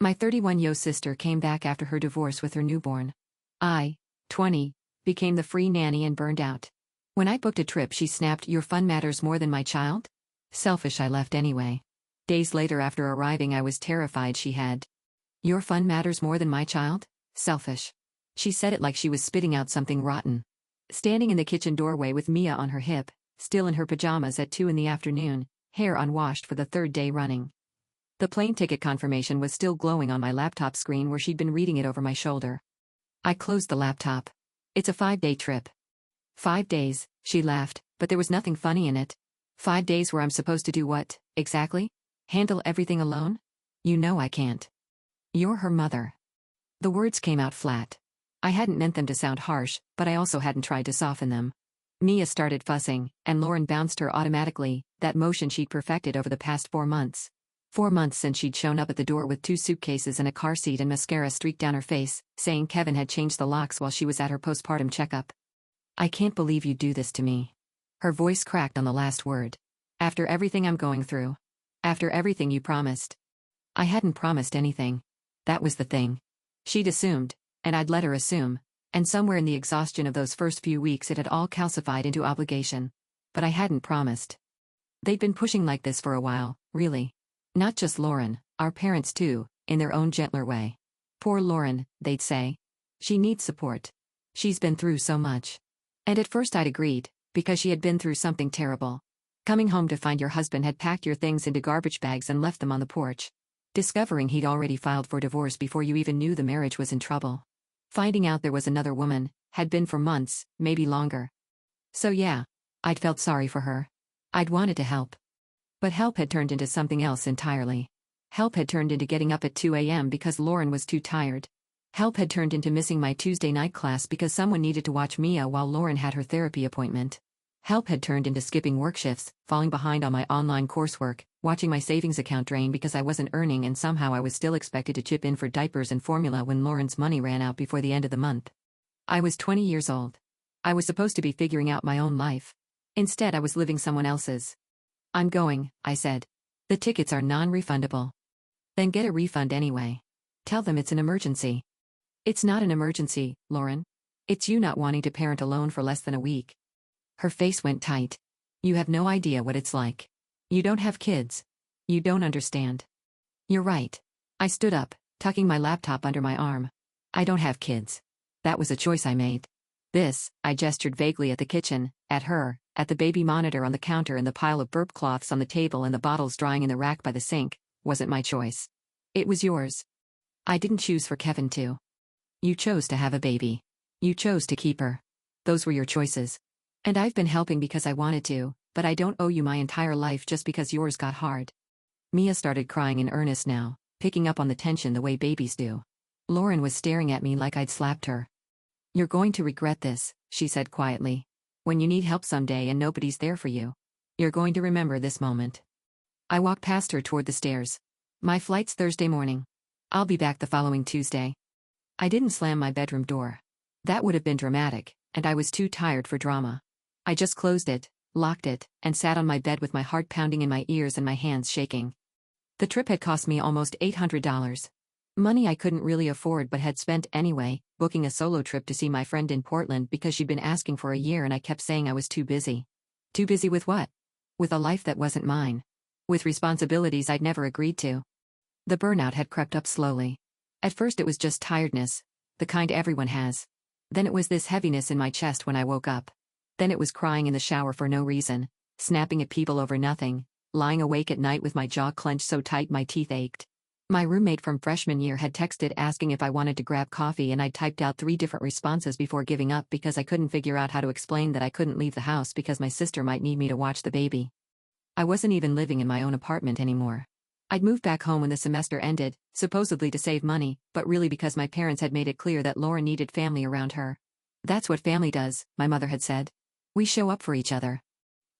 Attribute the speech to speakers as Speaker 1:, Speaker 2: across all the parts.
Speaker 1: My 31-year-old sister came back after her divorce with her newborn. I, 20, became the free nanny and burned out. When I booked a trip, she snapped, "Your fun matters more than my child?" Selfish, I left anyway. Days later, after arriving, I was terrified she had. "Your fun matters more than my child?" Selfish. She said it like she was spitting out something rotten. Standing in the kitchen doorway with Mia on her hip, still in her pajamas at 2 in the afternoon, hair unwashed for the third day running. The plane ticket confirmation was still glowing on my laptop screen where she'd been reading it over my shoulder. I closed the laptop. "It's a 5-day trip." 5 days, she laughed, but there was nothing funny in it. 5 days where I'm supposed to do what, exactly? Handle everything alone? You know I can't. You're her mother. The words came out flat. I hadn't meant them to sound harsh, but I also hadn't tried to soften them. Mia started fussing, and Lauren bounced her automatically, that motion she'd perfected over the past 4 months. 4 months since she'd shown up at the door with 2 suitcases and a car seat and mascara streaked down her face, saying Kevin had changed the locks while she was at her postpartum checkup. "I can't believe you do this to me." Her voice cracked on the last word. "After everything I'm going through. After everything you promised." I hadn't promised anything. That was the thing. She'd assumed, and I'd let her assume, and somewhere in the exhaustion of those first few weeks it had all calcified into obligation. But I hadn't promised. They'd been pushing like this for a while, really. Not just Lauren, our parents too, in their own gentler way. "Poor Lauren," they'd say. "She needs support. She's been through so much." And at first I'd agreed, because she had been through something terrible. Coming home to find your husband had packed your things into garbage bags and left them on the porch. Discovering he'd already filed for divorce before you even knew the marriage was in trouble. Finding out there was another woman, had been for months, maybe longer. So yeah, I'd felt sorry for her. I'd wanted to help. But help had turned into something else entirely. Help had turned into getting up at 2 a.m. because Lauren was too tired. Help had turned into missing my Tuesday night class because someone needed to watch Mia while Lauren had her therapy appointment. Help had turned into skipping work shifts, falling behind on my online coursework, watching my savings account drain because I wasn't earning and somehow I was still expected to chip in for diapers and formula when Lauren's money ran out before the end of the month. I was 20 years old. I was supposed to be figuring out my own life. Instead, I was living someone else's. "I'm going," I said. "The tickets are non-refundable." "Then get a refund anyway. Tell them it's an emergency." "It's not an emergency, Lauren. It's you not wanting to parent alone for less than a week." Her face went tight. "You have no idea what it's like. You don't have kids. You don't understand." "You're right." I stood up, tucking my laptop under my arm. "I don't have kids. That was a choice I made. This," I gestured vaguely at the kitchen, at her, at the baby monitor on the counter and the pile of burp cloths on the table and the bottles drying in the rack by the sink, "wasn't my choice. It was yours. I didn't choose for Kevin to. You chose to have a baby. You chose to keep her. Those were your choices. And I've been helping because I wanted to, but I don't owe you my entire life just because yours got hard." Mia started crying in earnest now, picking up on the tension the way babies do. Lauren was staring at me like I'd slapped her. "You're going to regret this," she said quietly. "When you need help someday and nobody's there for you. You're going to remember this moment." I walked past her toward the stairs. "My flight's Thursday morning. I'll be back the following Tuesday." I didn't slam my bedroom door. That would have been dramatic, and I was too tired for drama. I just closed it, locked it, and sat on my bed with my heart pounding in my ears and my hands shaking. The trip had cost me almost $800. Money I couldn't really afford but had spent anyway, booking a solo trip to see my friend in Portland because she'd been asking for a year and I kept saying I was too busy. Too busy with what? With a life that wasn't mine. With responsibilities I'd never agreed to. The burnout had crept up slowly. At first it was just tiredness, the kind everyone has. Then it was this heaviness in my chest when I woke up. Then it was crying in the shower for no reason, snapping at people over nothing, lying awake at night with my jaw clenched so tight my teeth ached. My roommate from freshman year had texted asking if I wanted to grab coffee and I typed out 3 different responses before giving up because I couldn't figure out how to explain that I couldn't leave the house because my sister might need me to watch the baby. I wasn't even living in my own apartment anymore. I'd moved back home when the semester ended, supposedly to save money, but really because my parents had made it clear that Lauren needed family around her. "That's what family does," my mother had said. "We show up for each other."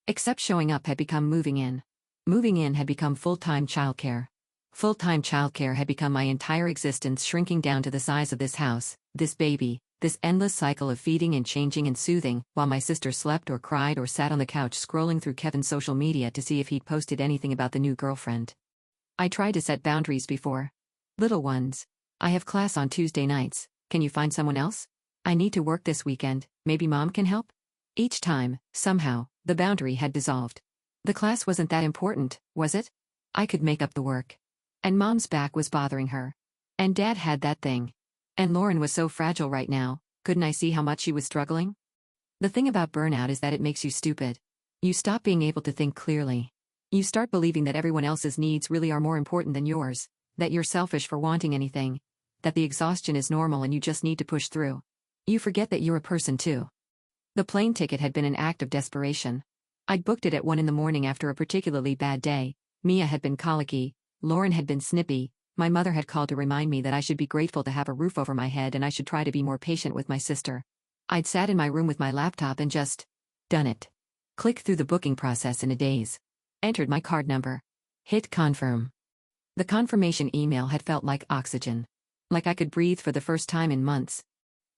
Speaker 1: Except showing up had become moving in. Moving in had become full-time childcare. Full-time childcare had become my entire existence, shrinking down to the size of this house, this baby, this endless cycle of feeding and changing and soothing, while my sister slept or cried or sat on the couch scrolling through Kevin's social media to see if he'd posted anything about the new girlfriend. I tried to set boundaries before. Little ones. I have class on Tuesday nights. Can you find someone else? I need to work this weekend. Maybe mom can help? Each time, somehow, the boundary had dissolved. The class wasn't that important, was it? I could make up the work. And mom's back was bothering her. And dad had that thing. And Lauren was so fragile right now, couldn't I see how much she was struggling? The thing about burnout is that it makes you stupid. You stop being able to think clearly. You start believing that everyone else's needs really are more important than yours, that you're selfish for wanting anything, that the exhaustion is normal and you just need to push through. You forget that you're a person too. The plane ticket had been an act of desperation. I'd booked it at 1 a.m. after a particularly bad day. Mia had been colicky, Lauren had been snippy, my mother had called to remind me that I should be grateful to have a roof over my head and I should try to be more patient with my sister. I'd sat in my room with my laptop and just done it. Clicked through the booking process in a daze. Entered my card number. Hit confirm. The confirmation email had felt like oxygen. Like I could breathe for the first time in months.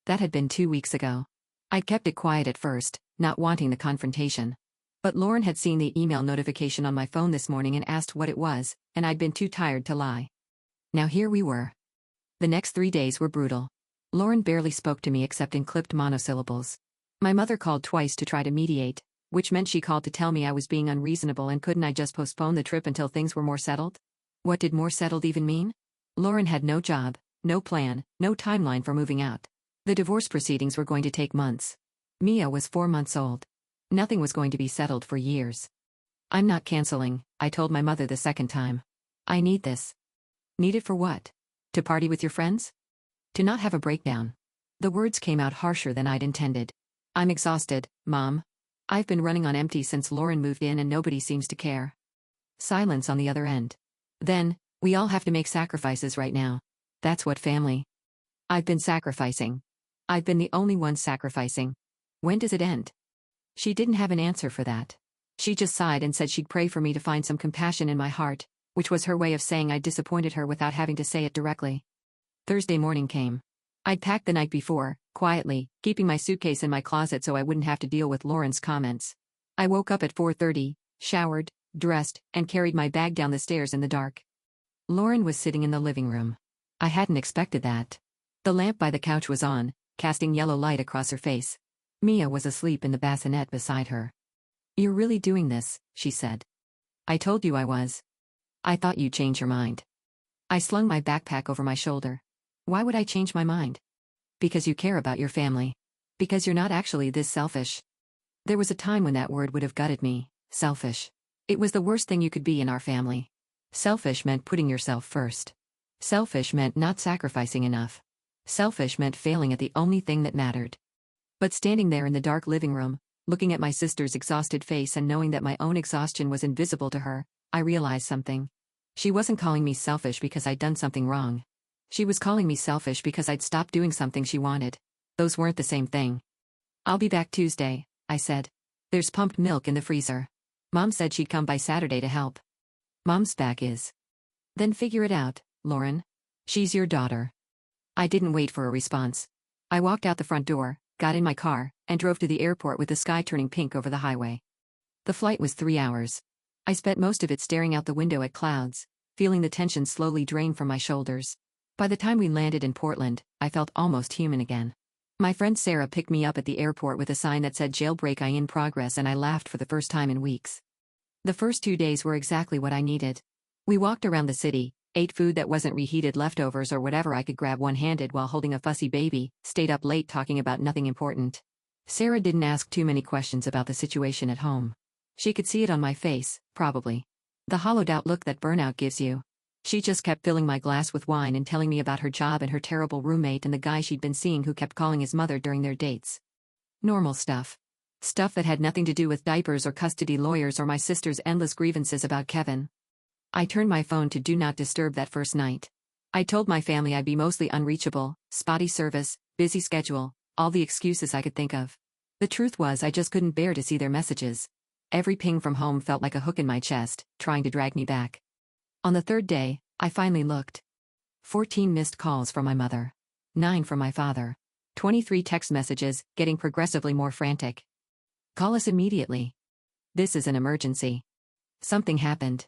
Speaker 1: That had been 2 weeks ago. I'd kept it quiet at first, not wanting the confrontation. But Lauren had seen the email notification on my phone this morning and asked what it was, and I'd been too tired to lie. Now here we were. The next 3 days were brutal. Lauren barely spoke to me except in clipped monosyllables. My mother called twice to try to mediate, which meant she called to tell me I was being unreasonable and couldn't I just postpone the trip until things were more settled? What did more settled even mean? Lauren had no job, no plan, no timeline for moving out. The divorce proceedings were going to take months. Mia was 4 months old. Nothing was going to be settled for years. I'm not canceling, I told my mother the second time. I need this. Need it for what? To party with your friends? To not have a breakdown. The words came out harsher than I'd intended. I'm exhausted, Mom. I've been running on empty since Lauren moved in and nobody seems to care. Silence on the other end. Then, we all have to make sacrifices right now. That's what family. I've been sacrificing. I've been the only one sacrificing. When does it end? She didn't have an answer for that. She just sighed and said she'd pray for me to find some compassion in my heart, which was her way of saying I'd disappointed her without having to say it directly. Thursday morning came. I'd packed the night before, quietly, keeping my suitcase in my closet so I wouldn't have to deal with Lauren's comments. I woke up at 4:30, showered, dressed, and carried my bag down the stairs in the dark. Lauren was sitting in the living room. I hadn't expected that. The lamp by the couch was on, casting yellow light across her face. Mia was asleep in the bassinet beside her. You're really doing this, she said. I told you I was. I thought you'd change your mind. I slung my backpack over my shoulder. Why would I change my mind? Because you care about your family. Because you're not actually this selfish. There was a time when that word would have gutted me, selfish. It was the worst thing you could be in our family. Selfish meant putting yourself first. Selfish meant not sacrificing enough. Selfish meant failing at the only thing that mattered. But standing there in the dark living room, looking at my sister's exhausted face and knowing that my own exhaustion was invisible to her, I realized something. She wasn't calling me selfish because I'd done something wrong. She was calling me selfish because I'd stopped doing something she wanted. Those weren't the same thing. I'll be back Tuesday, I said. There's pumped milk in the freezer. Mom said she'd come by Saturday to help. Mom's back is. Then figure it out, Lauren. She's your daughter. I didn't wait for a response. I walked out the front door, got in my car, and drove to the airport with the sky turning pink over the highway. The flight was 3 hours. I spent most of it staring out the window at clouds, feeling the tension slowly drain from my shoulders. By the time we landed in Portland, I felt almost human again. My friend Sarah picked me up at the airport with a sign that said jailbreak in progress and I laughed for the first time in weeks. The first 2 days were exactly what I needed. We walked around the city, ate food that wasn't reheated leftovers or whatever I could grab one-handed while holding a fussy baby, stayed up late talking about nothing important. Sarah didn't ask too many questions about the situation at home. She could see it on my face, probably. The hollowed-out look that burnout gives you. She just kept filling my glass with wine and telling me about her job and her terrible roommate and the guy she'd been seeing who kept calling his mother during their dates. Normal stuff. Stuff that had nothing to do with diapers or custody lawyers or my sister's endless grievances about Kevin. I turned my phone to Do Not Disturb that first night. I told my family I'd be mostly unreachable, spotty service, busy schedule, all the excuses I could think of. The truth was I just couldn't bear to see their messages. Every ping from home felt like a hook in my chest, trying to drag me back. On the third day, I finally looked. 14 missed calls from my mother. 9 from my father. 23 text messages, getting progressively more frantic. Call us immediately. This is an emergency. Something happened.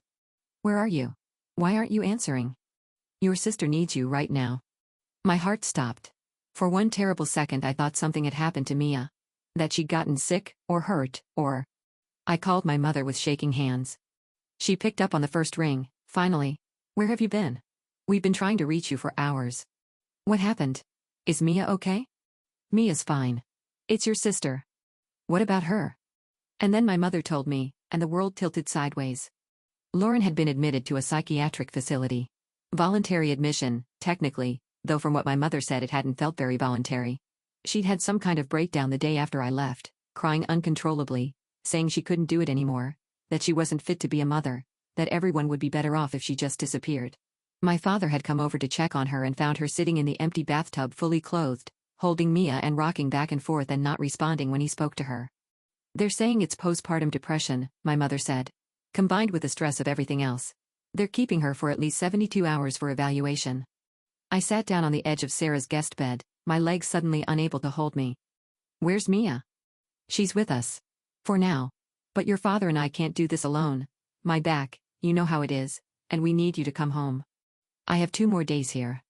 Speaker 1: Where are you? Why aren't you answering? Your sister needs you right now. My heart stopped. For one terrible second I thought something had happened to Mia. That she'd gotten sick, or hurt, or... I called my mother with shaking hands. She picked up on the first ring, finally. Where have you been? We've been trying to reach you for hours. What happened? Is Mia okay? Mia's fine. It's your sister. What about her? And then my mother told me, and the world tilted sideways. Lauren had been admitted to a psychiatric facility. Voluntary admission, technically, though from what my mother said it hadn't felt very voluntary. She'd had some kind of breakdown the day after I left, crying uncontrollably, saying she couldn't do it anymore, that she wasn't fit to be a mother, that everyone would be better off if she just disappeared. My father had come over to check on her and found her sitting in the empty bathtub fully clothed, holding Mia and rocking back and forth and not responding when he spoke to her. They're saying it's postpartum depression, my mother said. Combined with the stress of everything else. They're keeping her for at least 72 hours for evaluation. I sat down on the edge of Sarah's guest bed, my legs suddenly unable to hold me. Where's Mia? She's with us. For now. But your father and I can't do this alone. My back, you know how it is, and we need you to come home. I have 2 more days here.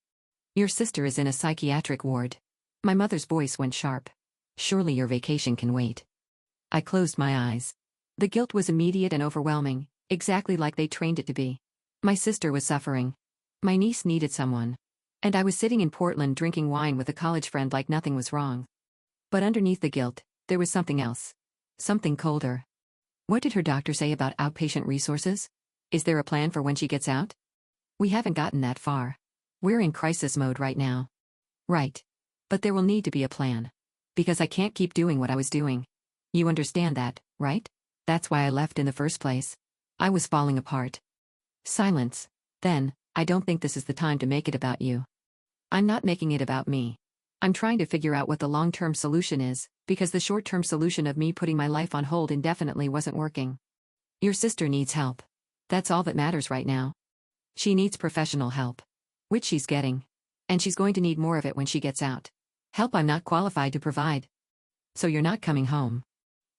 Speaker 1: Your sister is in a psychiatric ward. My mother's voice went sharp. Surely your vacation can wait. I closed my eyes. The guilt was immediate and overwhelming, exactly like they trained it to be. My sister was suffering. My niece needed someone. And I was sitting in Portland drinking wine with a college friend like nothing was wrong. But underneath the guilt, there was something else. Something colder. What did her doctor say about outpatient resources? Is there a plan for when she gets out? We haven't gotten that far. We're in crisis mode right now. Right. But there will need to be a plan. Because I can't keep doing what I was doing. You understand that, right? That's why I left in the first place. I was falling apart. Silence. Then, I don't think this is the time to make it about you. I'm not making it about me. I'm trying to figure out what the long-term solution is, because the short-term solution of me putting my life on hold indefinitely wasn't working. Your sister needs help. That's all that matters right now. She needs professional help. Which she's getting. And she's going to need more of it when she gets out. Help I'm not qualified to provide. So you're not coming home.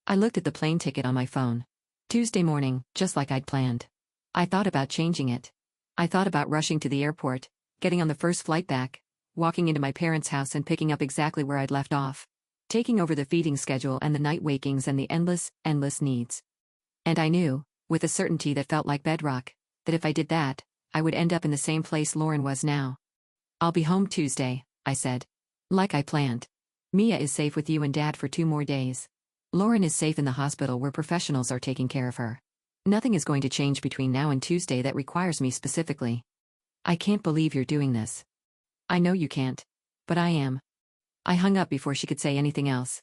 Speaker 1: I looked at the plane ticket on my phone. Tuesday morning, just like I'd planned. I thought about changing it. I thought about rushing to the airport, getting on the first flight back, walking into my parents' house and picking up exactly where I'd left off. Taking over the feeding schedule and the night wakings and the endless needs. And I knew, with a certainty that felt like bedrock, that if I did that, I would end up in the same place Lauren was now. I'll be home Tuesday, I said. Like I planned. Mia is safe with you and Dad for 2 more days. Lauren is safe in the hospital where professionals are taking care of her. Nothing is going to change between now and Tuesday that requires me specifically. I can't believe you're doing this. I know you can't. But I am. I hung up before she could say anything else.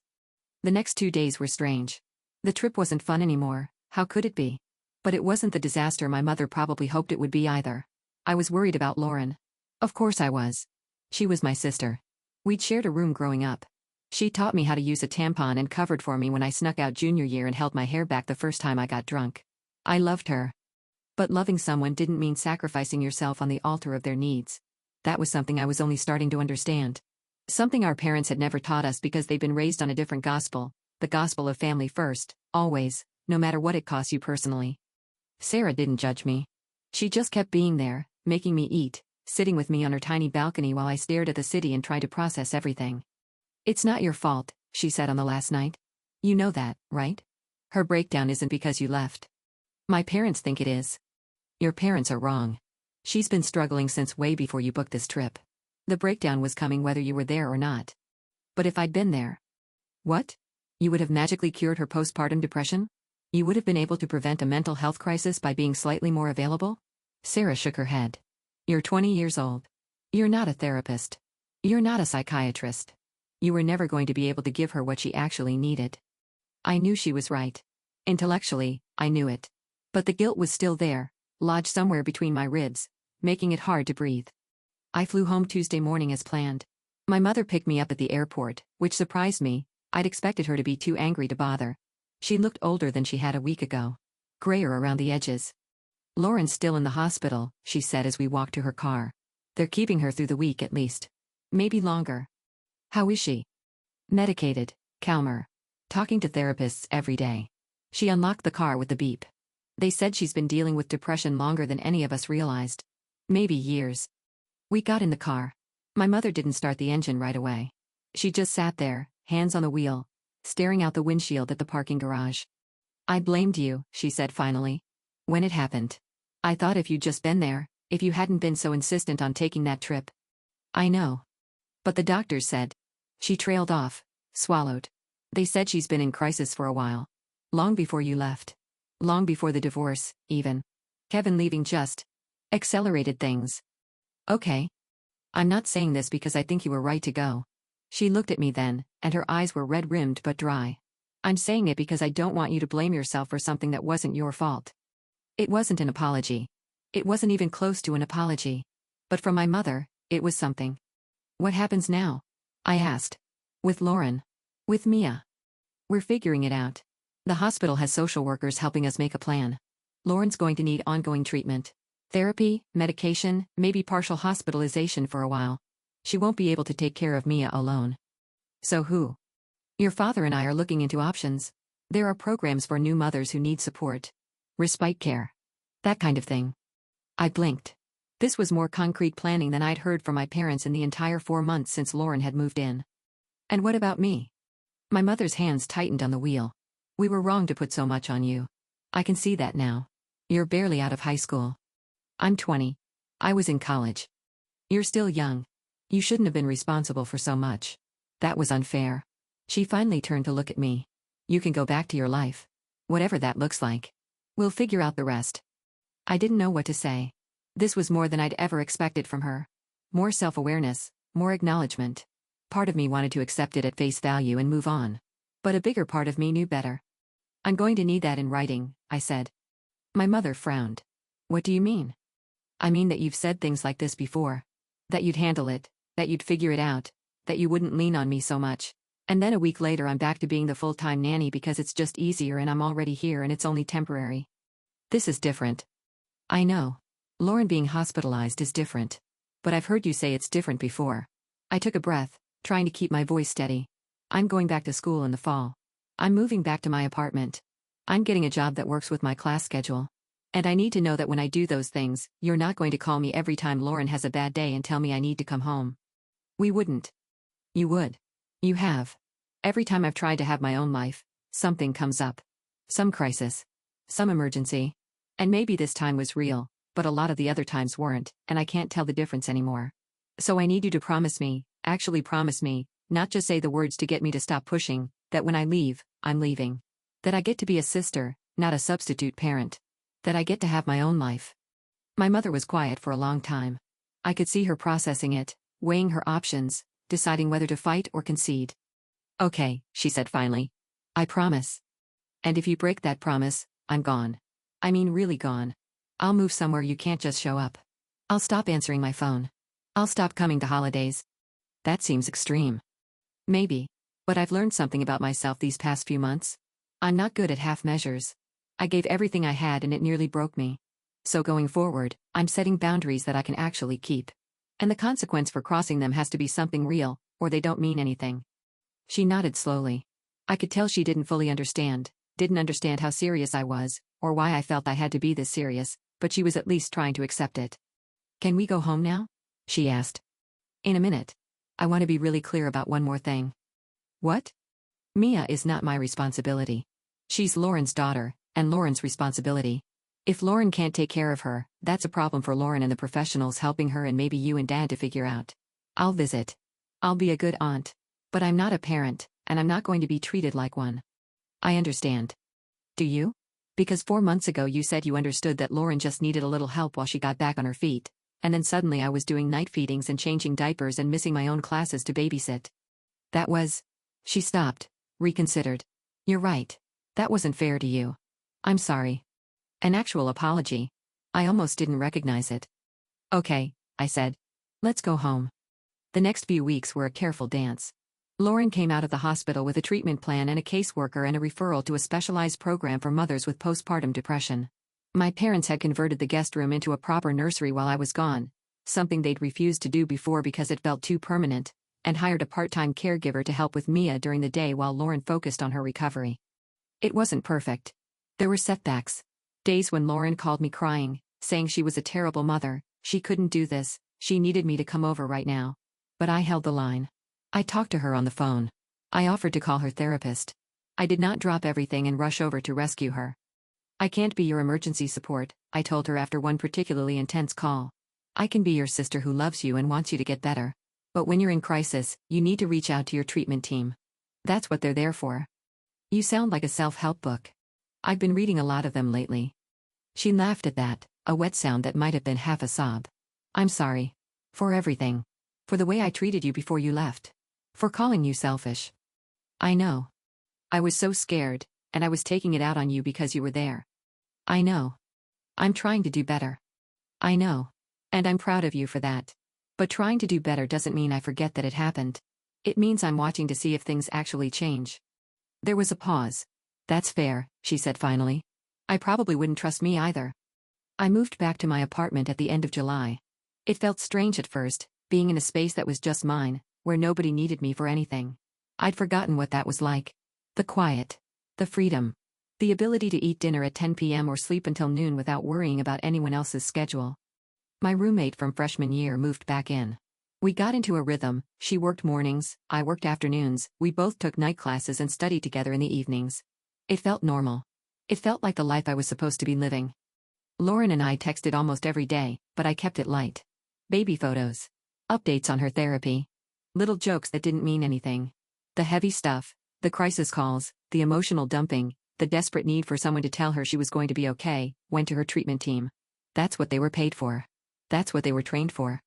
Speaker 1: The next 2 days were strange. The trip wasn't fun anymore, how could it be? But it wasn't the disaster my mother probably hoped it would be either. I was worried about Lauren. Of course I was. She was my sister. We'd shared a room growing up. She taught me how to use a tampon and covered for me when I snuck out junior year and held my hair back the first time I got drunk. I loved her. But loving someone didn't mean sacrificing yourself on the altar of their needs. That was something I was only starting to understand. Something our parents had never taught us because they'd been raised on a different gospel, the gospel of family first, always, no matter what it costs you personally. Sarah didn't judge me. She just kept being there, making me eat, sitting with me on her tiny balcony while I stared at the city and tried to process everything. It's not your fault, she said on the last night. You know that, right? Her breakdown isn't because you left. My parents think it is. Your parents are wrong. She's been struggling since way before you booked this trip. The breakdown was coming whether you were there or not. But if I'd been there... What? You would have magically cured her postpartum depression? You would have been able to prevent a mental health crisis by being slightly more available? Sarah shook her head. You're 20 years old. You're not a therapist. You're not a psychiatrist. You were never going to be able to give her what she actually needed. I knew she was right. Intellectually, I knew it. But the guilt was still there, lodged somewhere between my ribs, making it hard to breathe. I flew home Tuesday morning as planned. My mother picked me up at the airport, which surprised me. I'd expected her to be too angry to bother. She looked older than she had a week ago. Grayer around the edges. Lauren's still in the hospital, she said as we walked to her car. They're keeping her through the week at least. Maybe longer. How is she? Medicated, calmer. Talking to therapists every day. She unlocked the car with the beep. They said she's been dealing with depression longer than any of us realized. Maybe years. We got in the car. My mother didn't start the engine right away. She just sat there, hands on the wheel, staring out the windshield at the parking garage. I blamed you, she said finally. When it happened. I thought if you'd just been there, if you hadn't been so insistent on taking that trip. I know. But the doctors said. She trailed off, swallowed. They said she's been in crisis for a while. Long before you left. Long before the divorce, even. Kevin leaving just accelerated things. Okay. I'm not saying this because I think you were right to go. She looked at me then, and her eyes were red-rimmed but dry. I'm saying it because I don't want you to blame yourself for something that wasn't your fault. It wasn't an apology. It wasn't even close to an apology. But from my mother, it was something. What happens now? I asked. With Lauren. With Mia. We're figuring it out. The hospital has social workers helping us make a plan. Lauren's going to need ongoing treatment. Therapy, medication, maybe partial hospitalization for a while. She won't be able to take care of Mia alone. So who? Your father and I are looking into options. There are programs for new mothers who need support. Respite care. That kind of thing. I blinked. This was more concrete planning than I'd heard from my parents in the entire 4 months since Lauren had moved in. And what about me? My mother's hands tightened on the wheel. We were wrong to put so much on you. I can see that now. You're barely out of high school. I'm 20. I was in college. You're still young. You shouldn't have been responsible for so much. That was unfair. She finally turned to look at me. You can go back to your life. Whatever that looks like. We'll figure out the rest. I didn't know what to say. This was more than I'd ever expected from her. More self-awareness, more acknowledgement. Part of me wanted to accept it at face value and move on. But a bigger part of me knew better. I'm going to need that in writing, I said. My mother frowned. What do you mean? I mean that you've said things like this before. That you'd handle it, that you'd figure it out, that you wouldn't lean on me so much. And then a week later I'm back to being the full-time nanny because it's just easier and I'm already here and it's only temporary. This is different. I know. Lauren being hospitalized is different. But I've heard you say it's different before. I took a breath, trying to keep my voice steady. I'm going back to school in the fall. I'm moving back to my apartment. I'm getting a job that works with my class schedule. And I need to know that when I do those things, you're not going to call me every time Lauren has a bad day and tell me I need to come home. We wouldn't. You would. You have. Every time I've tried to have my own life, something comes up. Some crisis. Some emergency. And maybe this time was real, but a lot of the other times weren't, and I can't tell the difference anymore. So I need you to promise me, actually promise me, not just say the words to get me to stop pushing, that when I leave, I'm leaving. That I get to be a sister, not a substitute parent. That I get to have my own life. My mother was quiet for a long time. I could see her processing it, weighing her options, deciding whether to fight or concede. Okay, she said finally. I promise. And if you break that promise, I'm gone. I mean really gone. I'll move somewhere you can't just show up. I'll stop answering my phone. I'll stop coming to holidays. That seems extreme. Maybe. But I've learned something about myself these past few months. I'm not good at half measures. I gave everything I had and it nearly broke me. So going forward, I'm setting boundaries that I can actually keep. And the consequence for crossing them has to be something real, or they don't mean anything. She nodded slowly. I could tell she didn't fully understand, didn't understand how serious I was, or why I felt I had to be this serious, but she was at least trying to accept it. Can we go home now? She asked. In a minute. I want to be really clear about one more thing. What? Mia is not my responsibility. She's Lauren's daughter, and Lauren's responsibility. If Lauren can't take care of her, that's a problem for Lauren and the professionals helping her and maybe you and Dad to figure out. I'll visit. I'll be a good aunt. But I'm not a parent, and I'm not going to be treated like one. I understand. Do you? Because 4 months ago you said you understood that Lauren just needed a little help while she got back on her feet, and then suddenly I was doing night feedings and changing diapers and missing my own classes to babysit. That was... She stopped, reconsidered. You're right. That wasn't fair to you. I'm sorry. An actual apology. I almost didn't recognize it. Okay, I said. Let's go home. The next few weeks were a careful dance. Lauren came out of the hospital with a treatment plan and a caseworker and a referral to a specialized program for mothers with postpartum depression. My parents had converted the guest room into a proper nursery while I was gone, something they'd refused to do before because it felt too permanent, and hired a part-time caregiver to help with Mia during the day while Lauren focused on her recovery. It wasn't perfect. There were setbacks. Days when Lauren called me crying, saying she was a terrible mother, she couldn't do this, She needed me to come over right now. But I held the line. I talked to her on the phone. I offered to call her therapist. I did not drop everything and rush over to rescue her. I can't be your emergency support, I told her after one particularly intense call. I can be your sister who loves you and wants you to get better. But when you're in crisis, you need to reach out to your treatment team. That's what they're there for. You sound like a self-help book. I've been reading a lot of them lately. She laughed at that, a wet sound that might have been half a sob. I'm sorry. For everything. For the way I treated you before you left. For calling you selfish. I know. I was so scared, and I was taking it out on you because you were there. I know. I'm trying to do better. I know. And I'm proud of you for that. But trying to do better doesn't mean I forget that it happened. It means I'm watching to see if things actually change. There was a pause. That's fair, she said finally. I probably wouldn't trust me either. I moved back to my apartment at the end of July. It felt strange at first, being in a space that was just mine, where nobody needed me for anything. I'd forgotten what that was like. The quiet. The freedom. The ability to eat dinner at 10 p.m. or sleep until noon without worrying about anyone else's schedule. My roommate from freshman year moved back in. We got into a rhythm. She worked mornings, I worked afternoons, we both took night classes and studied together in the evenings. It felt normal. It felt like the life I was supposed to be living. Lauren and I texted almost every day, but I kept it light. Baby photos. Updates on her therapy. Little jokes that didn't mean anything. The heavy stuff, the crisis calls, the emotional dumping, the desperate need for someone to tell her she was going to be okay, went to her treatment team. That's what they were paid for. That's what they were trained for.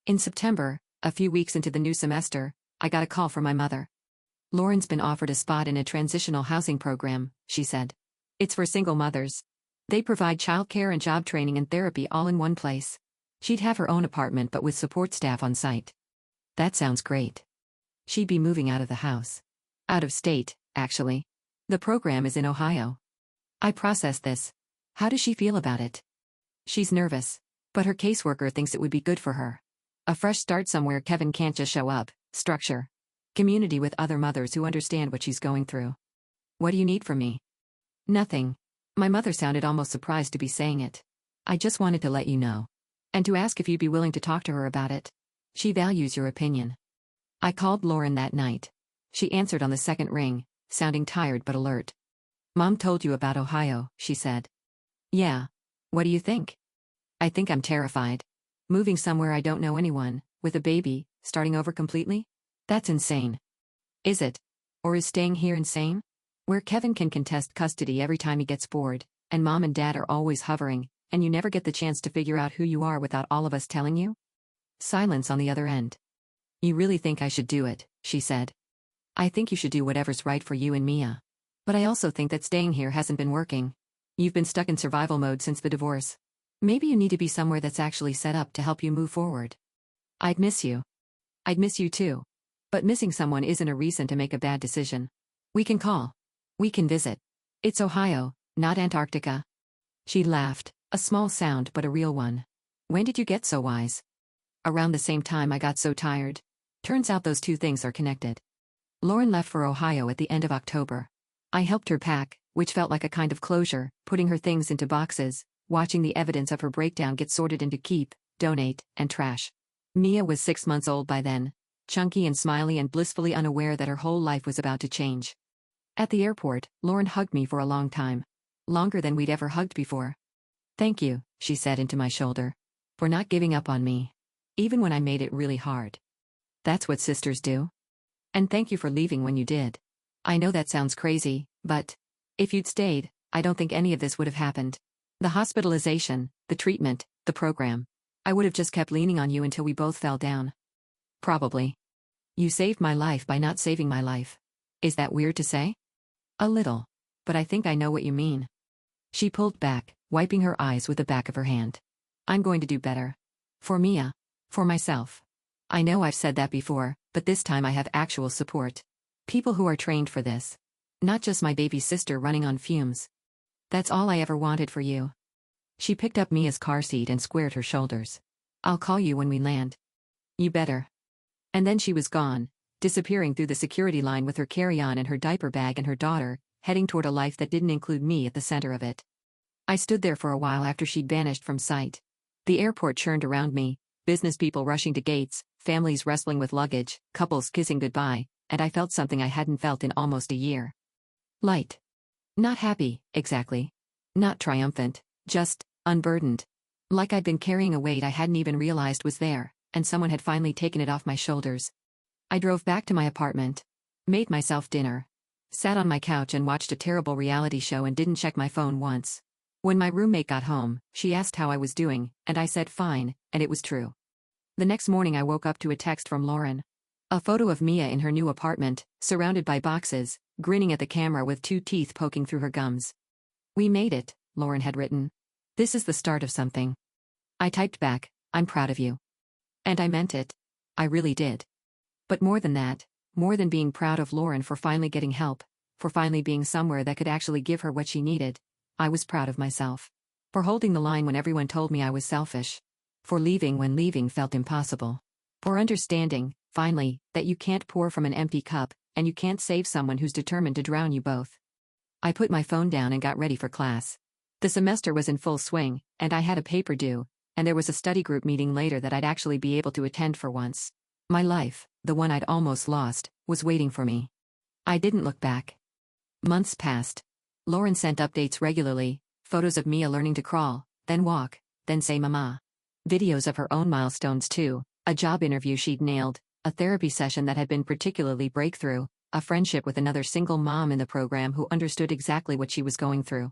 Speaker 1: In September, a few weeks into the new semester, I got a call from my mother. Lauren's been offered a spot in a transitional housing program, she said. It's for single mothers. They provide childcare and job training and therapy all in one place. She'd have her own apartment but with support staff on site. That sounds great. She'd be moving out of the house. Out of state, actually. The program is in Ohio. I processed this. How does she feel about it? She's nervous. But her caseworker thinks it would be good for her. A fresh start somewhere Kevin can't just show up. Structure. Community with other mothers who understand what she's going through. What do you need from me? Nothing. My mother sounded almost surprised to be saying it. I just wanted to let you know. And to ask if you'd be willing to talk to her about it. She values your opinion. I called Lauren that night. She answered on the second ring, sounding tired but alert. Mom told you about Ohio, she said. Yeah. What do you think? I think I'm terrified. Moving somewhere I don't know anyone, with a baby, starting over completely? That's insane. Is it? Or is staying here insane? Where Kevin can contest custody every time he gets bored, and Mom and Dad are always hovering, and you never get the chance to figure out who you are without all of us telling you? Silence on the other end. You really think I should do it, she said. I think you should do whatever's right for you and Mia. But I also think that staying here hasn't been working. You've been stuck in survival mode since the divorce. Maybe you need to be somewhere that's actually set up to help you move forward. I'd miss you. I'd miss you too. But missing someone isn't a reason to make a bad decision. We can call. We can visit. It's Ohio, not Antarctica. She laughed, a small sound but a real one. When did you get so wise? Around the same time I got so tired. Turns out those two things are connected. Lauren left for Ohio at the end of October. I helped her pack, which felt like a kind of closure, putting her things into boxes, watching the evidence of her breakdown get sorted into keep, donate, and trash. Mia was 6 months old by then, chunky and smiley and blissfully unaware that her whole life was about to change. At the airport, Lauren hugged me for a long time. Longer than we'd ever hugged before. Thank you, she said into my shoulder. For not giving up on me. Even when I made it really hard. That's what sisters do. And thank you for leaving when you did. I know that sounds crazy, but if you'd stayed, I don't think any of this would have happened. The hospitalization, the treatment, the program. I would have just kept leaning on you until we both fell down. Probably. You saved my life by not saving my life. Is that weird to say? A little. But I think I know what you mean. She pulled back, wiping her eyes with the back of her hand. I'm going to do better. For Mia. For myself. I know I've said that before, but this time I have actual support. People who are trained for this. Not just my baby sister running on fumes. That's all I ever wanted for you. She picked up Mia's car seat and squared her shoulders. I'll call you when we land. You better. And then she was gone, disappearing through the security line with her carry-on and her diaper bag and her daughter, heading toward a life that didn't include me at the center of it. I stood there for a while after she'd vanished from sight. The airport churned around me, Business people rushing to gates, families wrestling with luggage, couples kissing goodbye, and I felt something I hadn't felt in almost a year. Light. Not happy, exactly. Not triumphant, just unburdened. Like I'd been carrying a weight I hadn't even realized was there, and someone had finally taken it off my shoulders. I drove back to my apartment, made myself dinner, sat on my couch and watched a terrible reality show and didn't check my phone once. When my roommate got home, she asked how I was doing, and I said fine, and it was true. The next morning I woke up to a text from Lauren. A photo of Mia in her new apartment, surrounded by boxes, grinning at the camera with 2 teeth poking through her gums. "We made it," Lauren had written. "This is the start of something." I typed back, "I'm proud of you." And I meant it. I really did. But more than that, more than being proud of Lauren for finally getting help, for finally being somewhere that could actually give her what she needed, I was proud of myself. For holding the line when everyone told me I was selfish. For leaving when leaving felt impossible. For understanding, finally, that you can't pour from an empty cup, and you can't save someone who's determined to drown you both. I put my phone down and got ready for class. The semester was in full swing, and I had a paper due, and there was a study group meeting later that I'd actually be able to attend for once. My life, the one I'd almost lost, was waiting for me. I didn't look back. Months passed. Lauren sent updates regularly, photos of Mia learning to crawl, then walk, then say mama. Videos of her own milestones too, a job interview she'd nailed, a therapy session that had been particularly breakthrough, a friendship with another single mom in the program who understood exactly what she was going through.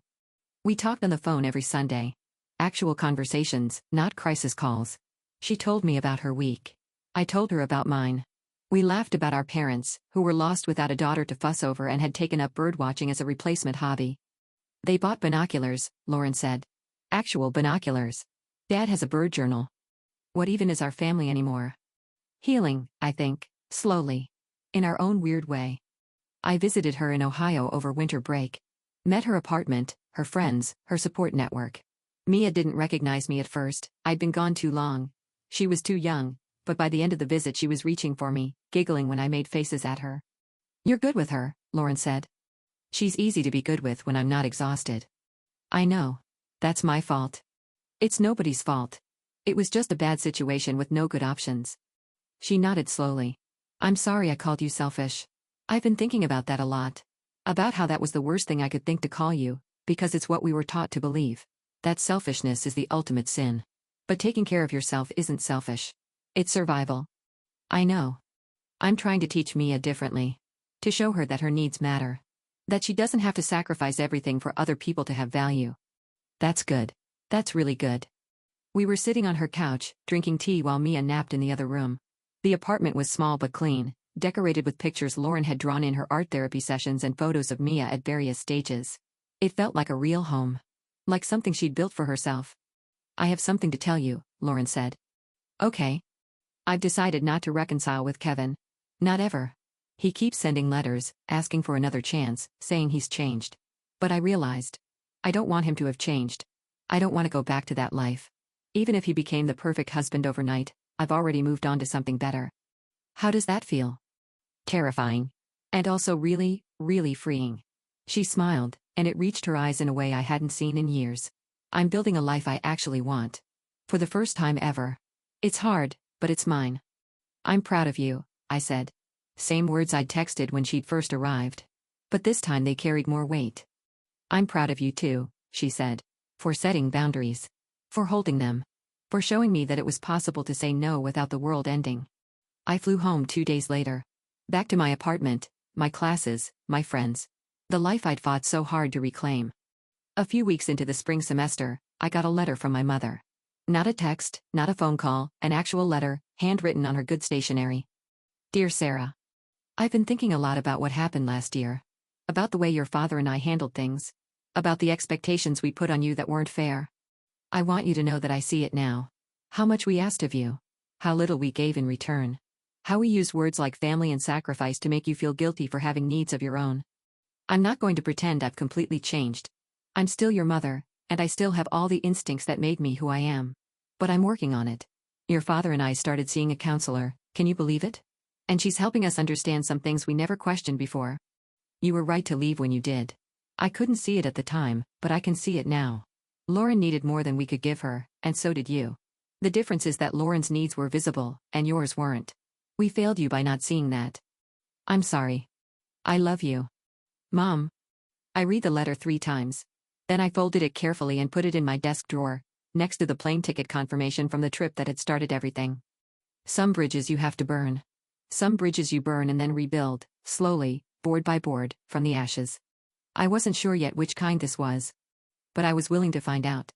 Speaker 1: We talked on the phone every Sunday. Actual conversations, not crisis calls. She told me about her week. I told her about mine. We laughed about our parents, who were lost without a daughter to fuss over and had taken up birdwatching as a replacement hobby. They bought binoculars, Lauren said. Actual binoculars. Dad has a bird journal. What even is our family anymore? Healing, I think, slowly. In our own weird way. I visited her in Ohio over winter break. Met her apartment, her friends, her support network. Mia didn't recognize me at first, I'd been gone too long. She was too young, but by the end of the visit she was reaching for me, giggling when I made faces at her. "You're good with her," Lauren said. "She's easy to be good with when I'm not exhausted." "I know. That's my fault." "It's nobody's fault. It was just a bad situation with no good options." She nodded slowly. "I'm sorry I called you selfish. I've been thinking about that a lot. About how that was the worst thing I could think to call you, because it's what we were taught to believe. That selfishness is the ultimate sin. But taking care of yourself isn't selfish. It's survival." "I know. I'm trying to teach Mia differently. To show her that her needs matter. That she doesn't have to sacrifice everything for other people to have value." "That's good. That's really good." We were sitting on her couch, drinking tea while Mia napped in the other room. The apartment was small but clean, decorated with pictures Lauren had drawn in her art therapy sessions and photos of Mia at various stages. It felt like a real home. Like something she'd built for herself. "I have something to tell you," Lauren said. "Okay. I've decided not to reconcile with Kevin. Not ever. He keeps sending letters, asking for another chance, saying he's changed. But I realized. I don't want him to have changed. I don't want to go back to that life. Even if he became the perfect husband overnight, I've already moved on to something better." "How does that feel?" "Terrifying. And also really, really freeing." She smiled, and it reached her eyes in a way I hadn't seen in years. "I'm building a life I actually want. For the first time ever. It's hard, but it's mine." "I'm proud of you," I said. Same words I'd texted when she'd first arrived. But this time they carried more weight. "I'm proud of you too," she said. "For setting boundaries. For holding them. For showing me that it was possible to say no without the world ending." I flew home 2 days later. Back to my apartment, my classes, my friends. The life I'd fought so hard to reclaim. A few weeks into the spring semester, I got a letter from my mother. Not a text, not a phone call, an actual letter, handwritten on her good stationery. "Dear Sarah. I've been thinking a lot about what happened last year. About the way your father and I handled things. About the expectations we put on you that weren't fair. I want you to know that I see it now. How much we asked of you. How little we gave in return. How we used words like family and sacrifice to make you feel guilty for having needs of your own. I'm not going to pretend I've completely changed. I'm still your mother, and I still have all the instincts that made me who I am. But I'm working on it. Your father and I started seeing a counselor, can you believe it? And she's helping us understand some things we never questioned before. You were right to leave when you did. I couldn't see it at the time, but I can see it now. Lauren needed more than we could give her, and so did you. The difference is that Lauren's needs were visible, and yours weren't. We failed you by not seeing that. I'm sorry. I love you. Mom. I read the letter 3 times. Then I folded it carefully and put it in my desk drawer, next to the plane ticket confirmation from the trip that had started everything. Some bridges you have to burn. Some bridges you burn and then rebuild, slowly, board by board, from the ashes. I wasn't sure yet which kind this was. But I was willing to find out.